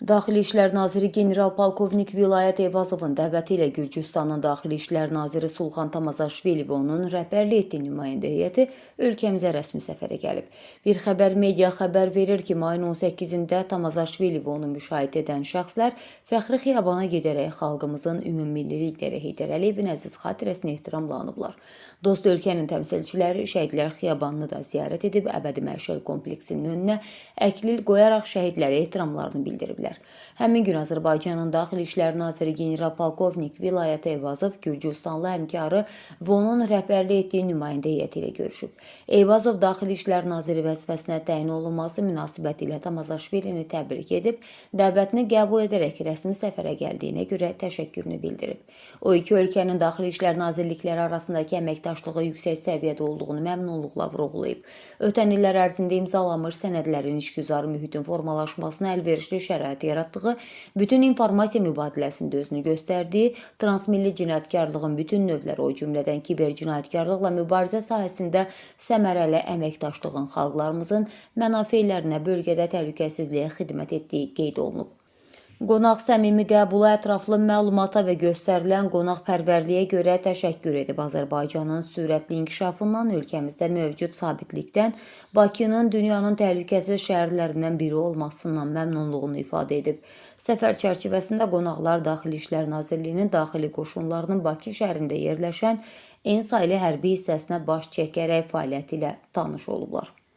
Daxili İşlər Naziri general-polkovnik Vilayət Eyvazovun dəvəti ilə Gürcüstanın Daxili İşlər Naziri Sulxan Tamazaşvili və onun rəhbərlik etdiyi nümayəndə heyəti ölkəmizə rəsmi səfərə gəlib. Bir xəbər media xəbər verir ki, mayın 18-də Tamazaşvili və onu müşahidə edən şəxslər Fəxri Xiyabana gedərək xalqımızın ümummilli lideri Heydər Əliyevin əziz xatirəsinə ehtiramla anıblar. Dost ölkənin təmsilçiləri Şəhidlər Xiyabanını da ziyarət edib, əbədi məşəl kompleksinin önünə əklil qoyaraq şəhidlərə ehtiramlarını bildiriblər. Həmin gün Azərbaycanın Daxili İşlər Naziri general-polkovnik Vilayət Eyvazov Gürcüstanlı həmkarı və onun rəhbərlik etdiyi nümayəndə heyəti ilə görüşüb. Eyvazov Daxili İşlər Naziri vəzifəsinə təyin olunması münasibətilə Tamazaşvilini təbrik edib, dəvətini qəbul edərək rəsmi səfərə gəldiyinə görə təşəkkürünü bildirib. O iki ölkənin Daxili İşlər Nazirlikləri arasındakı əməkdaşlığı yüksək səviyyədə olduğunu məmnunluqla vurğulayıb. Ötən illər ərzində imzalanmış sənədlərin işgüzar mühitin formalaşmasına əlverişli şərait yaratdığı, bütün informasiya mübadiləsində özünü göstərdiyi, transmilli cinayətkarlığın bütün növləri, o cümlədən kiber cinayətkarlıqla mübarizə sahəsində səmərəli əməkdaşlığın xalqlarımızın mənafeylərinə bölgədə təhlükəsizliyə xidmət etdiyi qeyd olunub. Qonaq səmimi qəbula, ətraflı məlumata və göstərilən qonaqpərvərliyə görə təşəkkür edib. Azərbaycanın sürətli inkişafından, ölkəmizdə mövcud sabitlikdən, Bakının dünyanın təhlükəsiz şəhərlərindən biri olmasından məmnunluğunu ifadə edib. Səfər çərçivəsində qonaqlar Daxili İşlər Nazirliyinin daxili qoşunlarının Bakı şəhərində yerləşən en saylı hərbi hissəsinə baş çəkərək fəaliyyəti ilə tanış olublar.